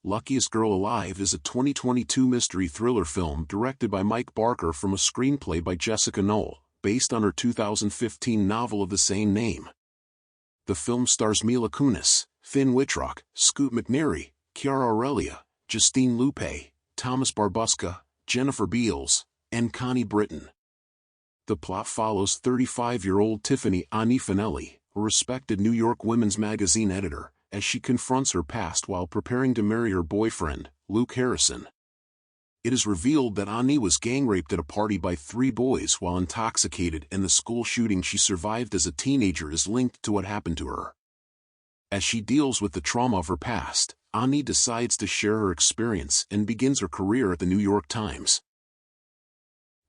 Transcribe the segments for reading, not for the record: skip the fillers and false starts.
Luckiest Girl Alive is a 2022 mystery thriller film directed by Mike Barker from a screenplay by Jessica Knoll, based on her 2015 novel of the same name. The film stars Mila Kunis, Finn Wittrock, Scoot McNairy, Chiara Aurelia, Justine Lupe, Thomas Barbuska, Jennifer Beals, and Connie Britton. The plot follows 35-year-old Tiffany Ani Finelli, a respected New York women's magazine editor, as she confronts her past while preparing to marry her boyfriend, Luke Harrison. It is revealed that Ani was gang-raped at a party by 3 boys while intoxicated, and the school shooting she survived as a teenager is linked to what happened to her. As she deals with the trauma of her past, Ani decides to share her experience and begins her career at the New York Times.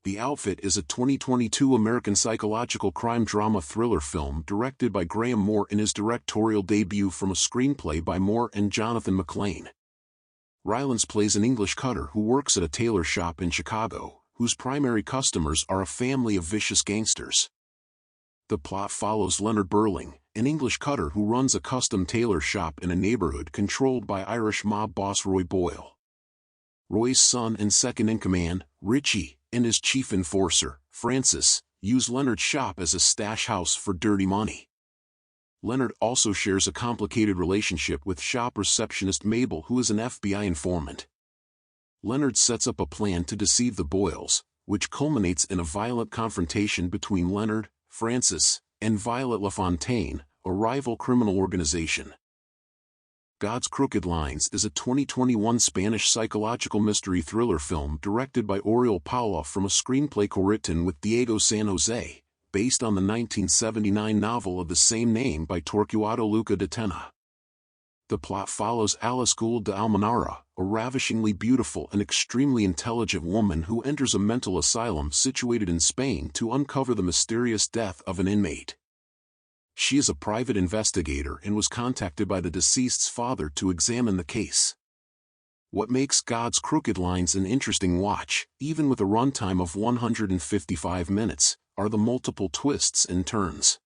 The Outfit is a 2022 American psychological crime drama thriller film directed by Graham Moore in his directorial debut from a screenplay by Moore and Jonathan McLean. Rylance plays an English cutter who works at a tailor shop in Chicago, whose primary customers are a family of vicious gangsters. The plot follows Leonard Burling, an English cutter who runs a custom tailor shop in a neighborhood controlled by Irish mob boss Roy Boyle. Roy's son and second-in-command, Richie, and his chief enforcer, Francis, use Leonard's shop as a stash house for dirty money. Leonard also shares a complicated relationship with shop receptionist Mabel, who is an FBI informant. Leonard sets up a plan to deceive the Boyles, which culminates in a violent confrontation between Leonard, Francis, and Violet LaFontaine, a rival criminal organization. God's Crooked Lines is a 2021 Spanish psychological mystery thriller film directed by Oriol Paula from a screenplay co-written with Diego San Jose, based on the 1979 novel of the same name by Torquato Luca de Tena. The plot follows Alice Gould de Almenara, a ravishingly beautiful and extremely intelligent woman who enters a mental asylum situated in Spain to uncover the mysterious death of an inmate. She is a private investigator and was contacted by the deceased's father to examine the case. What makes God's Crooked Lines an interesting watch, even with a runtime of 155 minutes, are the multiple twists and turns.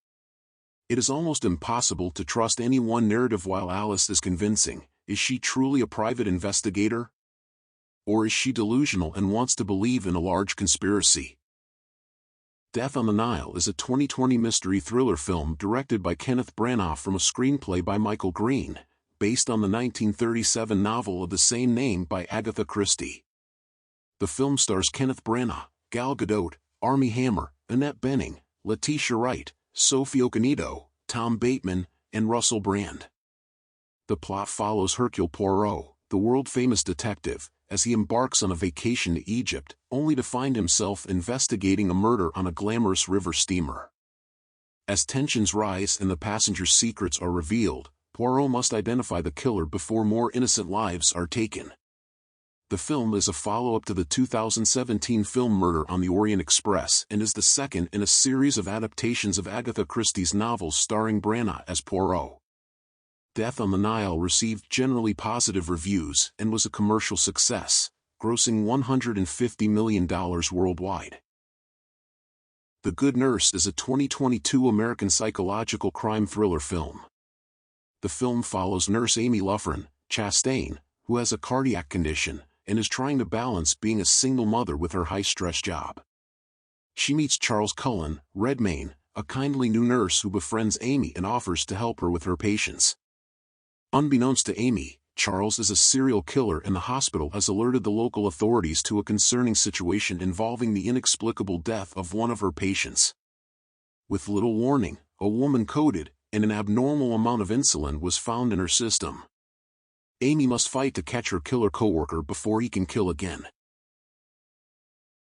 It is almost impossible to trust any one narrative while Alice is convincing. Is she truly a private investigator? Or is she delusional and wants to believe in a large conspiracy? Death on the Nile is a 2020 mystery thriller film directed by Kenneth Branagh from a screenplay by Michael Green, based on the 1937 novel of the same name by Agatha Christie. The film stars Kenneth Branagh, Gal Gadot, Armie Hammer, Annette Bening, Letitia Wright, Sophie Okonedo, Tom Bateman, and Russell Brand. The plot follows Hercule Poirot, the world-famous detective, as he embarks on a vacation to Egypt, only to find himself investigating a murder on a glamorous river steamer. As tensions rise and the passengers' secrets are revealed, Poirot must identify the killer before more innocent lives are taken. The film is a follow-up to the 2017 film Murder on the Orient Express and is the second in a series of adaptations of Agatha Christie's novels starring Branagh as Poirot. Death on the Nile received generally positive reviews and was a commercial success, grossing $150 million worldwide. The Good Nurse is a 2022 American psychological crime thriller film. The film follows nurse Amy Luffren, Chastain, who has a cardiac condition, and is trying to balance being a single mother with her high-stress job. She meets Charles Cullen, Redmayne, a kindly new nurse who befriends Amy and offers to help her with her patients. Unbeknownst to Amy, Charles is a serial killer and the hospital has alerted the local authorities to a concerning situation involving the inexplicable death of one of her patients. With little warning, a woman coded, and an abnormal amount of insulin was found in her system. Amy must fight to catch her killer coworker before he can kill again.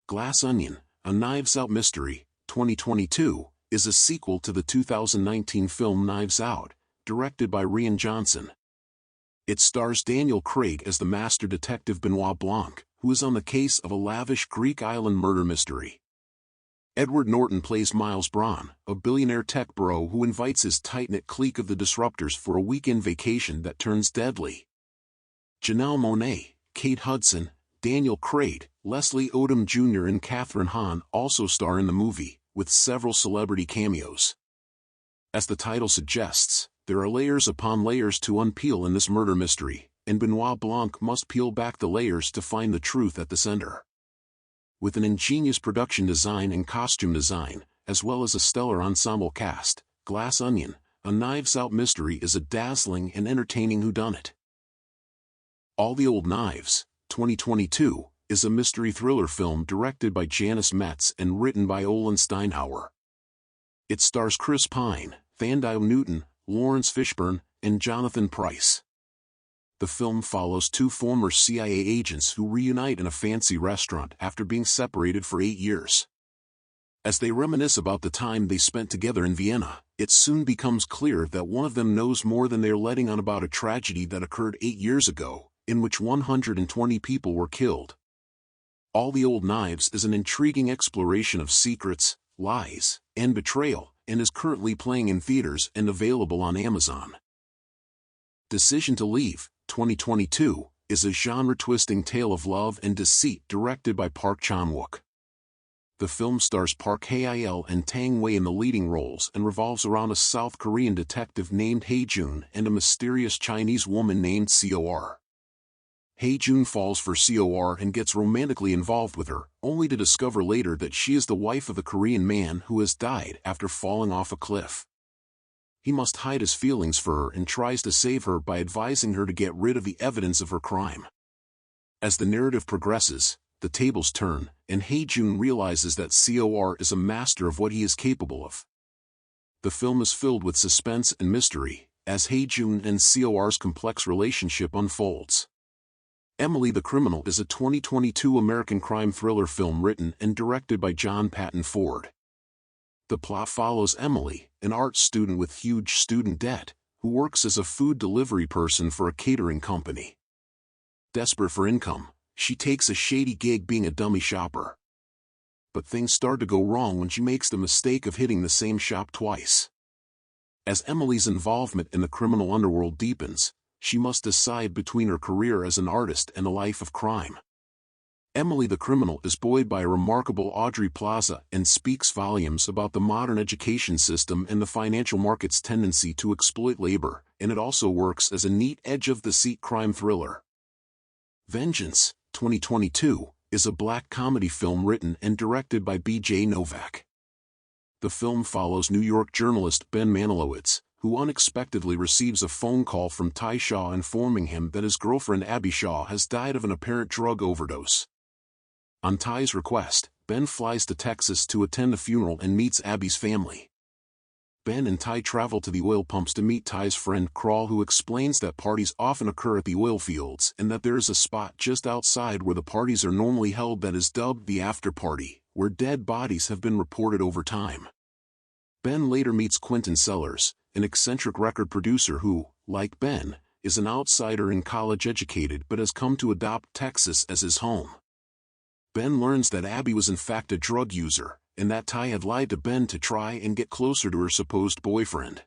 Glass Onion, a Knives Out mystery, 2022, is a sequel to the 2019 film Knives Out, directed by Rian Johnson. It stars Daniel Craig as the master detective Benoit Blanc, who is on the case of a lavish Greek island murder mystery. Edward Norton plays Miles Braun, a billionaire tech bro who invites his tight-knit clique of the disruptors for a weekend vacation that turns deadly. Janelle Monáe, Kate Hudson, Daniel Craig, Leslie Odom Jr. and Kathryn Hahn also star in the movie, with several celebrity cameos. As the title suggests, there are layers upon layers to unpeel in this murder mystery, and Benoit Blanc must peel back the layers to find the truth at the center. With an ingenious production design and costume design, as well as a stellar ensemble cast, Glass Onion, a Knives Out mystery is a dazzling and entertaining whodunit. All the Old Knives, 2022, is a mystery thriller film directed by Janice Metz and written by Olin Steinhauer. It stars Chris Pine, Thandile Newton, Lawrence Fishburne, and Jonathan Pryce. The film follows two former CIA agents who reunite in a fancy restaurant after being separated for 8 years. As they reminisce about the time they spent together in Vienna, it soon becomes clear that one of them knows more than they're letting on about a tragedy that occurred 8 years ago, in which 120 people were killed. All the Old Knives is an intriguing exploration of secrets, lies, and betrayal, and is currently playing in theaters and available on Amazon. Decision to Leave, 2022, is a genre-twisting tale of love and deceit directed by Park Chan-wook. The film stars Park Hae-il and Tang Wei in the leading roles and revolves around a South Korean detective named Hae-jun and a mysterious Chinese woman named Cor. Hae-jun falls for Cor and gets romantically involved with her, only to discover later that she is the wife of the Korean man who has died after falling off a cliff. He must hide his feelings for her and tries to save her by advising her to get rid of the evidence of her crime. As the narrative progresses, the tables turn, and Hae-jun realizes that Cor is a master of what he is capable of. The film is filled with suspense and mystery, as Hae-jun and Cor's complex relationship unfolds. Emily the Criminal is a 2022 American crime thriller film written and directed by John Patton Ford. The plot follows Emily, an art student with huge student debt, who works as a food delivery person for a catering company. Desperate for income, she takes a shady gig being a dummy shopper. But things start to go wrong when she makes the mistake of hitting the same shop twice. As Emily's involvement in the criminal underworld deepens, she must decide between her career as an artist and a life of crime. Emily the Criminal is buoyed by a remarkable Aubrey Plaza and speaks volumes about the modern education system and the financial market's tendency to exploit labor, and it also works as a neat edge-of-the-seat crime thriller. Vengance, 2022, is a black comedy film written and directed by B.J. Novak. The film follows New York journalist Ben Manilowitz, who unexpectedly receives a phone call from Ty Shaw informing him that his girlfriend Abby Shaw has died of an apparent drug overdose. On Ty's request, Ben flies to Texas to attend the funeral and meets Abby's family. Ben and Ty travel to the oil pumps to meet Ty's friend Crawl, who explains that parties often occur at the oil fields and that there is a spot just outside where the parties are normally held that is dubbed the after party, where dead bodies have been reported over time. Ben later meets Quentin Sellers, an eccentric record producer who, like Ben, is an outsider and college-educated but has come to adopt Texas as his home. Ben learns that Abby was in fact a drug user, and that Ty had lied to Ben to try and get closer to her supposed boyfriend.